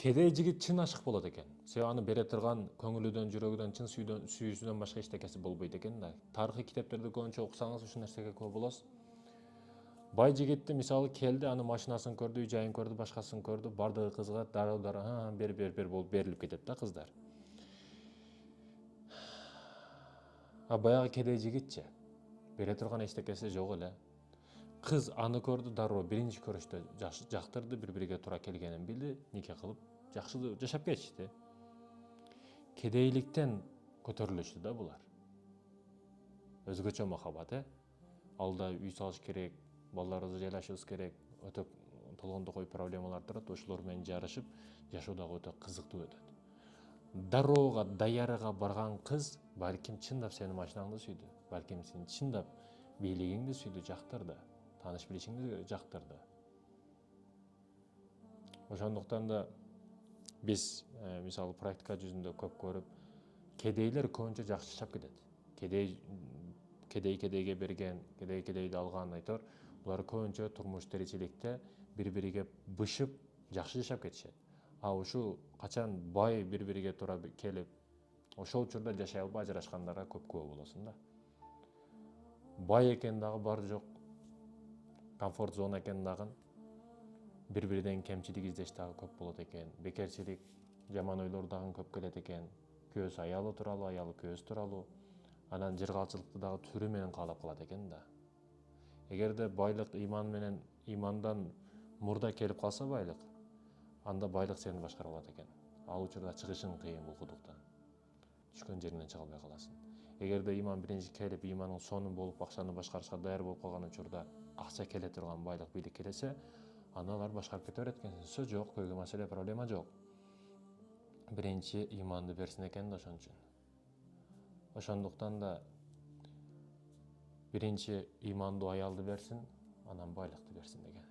Кедей жигит чын ашык болот экен. Себеби аны бере турган көңүлүдөн, жүрөгүдөн, чын сүйүүсүнөн башка эчтекеси болбойт экен да. Тарыхый китептерди көбүнчө окусаңыз ушул нерсеге күбө болосуз. Бай жигитти мисалы келди, аны машинасын көрдү, үй жайын көрдү, башкасын көрдү, бардыгы кызыгат, дароо бер болуп берилип кетет да кыздар. А баягы кедей жигитчи бере турган эчтекеси жок эле. Кыз аны көрдү, дароо биринчи көрүштө жактырды, бири-бириге туура келгенин билди, нике кылып жакшы жашап кетишти. Кедейликтен көтөрүлүштү да булар. Өзгөчө махаббат, алда үй салыш керек, балдарыбызды жайлашыбыз керек, өтө толгондокой проблемалар турат, ошолор менен жарышып, жашоо дагы өтө кызыктуу өтөт. Дароога, даярыга барган кыз балким чындап сенин машинаңды сүйдү, балким сен чындап бийлигиңди сүйдү, жактырды, тааныш билишиңди жактырды. Ошондуктан да биз мисалы практика жүзүндө көп көрүп, кедейлер көбүнчө жакшы жашап кетет. Кедейге берген, кедейди алган айтор, булар көбүнчө турмуш тиричиликте бири-бириге бышып жакшы жашап кетишет. А ушул качан бай бири-бириге туура келип, ошол учурда жашай албай ажырашкандарга көп күбө болосуң да. Бай экен дагы бар жок, комфорт зона экен дагы, бири-биринен кемчилик издеш дагы көп болот экен, бекерчилик, жаман ойлор дагы көп келет экен, көөсү аялы тууралуу, аялы көөсү тууралуу, анан жыргалчылыкты дагы түрү менен каалап калат экен да. Эгерде байлык имандан мурда келип калса байлык, анда байлык сени башкара алат экен. Ал учурда чыгышың кыйын бул кудуктан. Түшкөн жериңден чыга албай каласың. Эгерде иман биринчи келип, иманың сонун болуп, акчаны башкарышка даяр болуп калган учурда акча келе турган байлык, бийлик келесе, аны алар башкарып кете берет экен. Сөз жок, көйгөй маселе, проблема жок. Биринчи иманды берсин экен да ошон үчүн. Ошондуктан да биринчи имандуу аялды берсин, анан байлыкты берсин деген.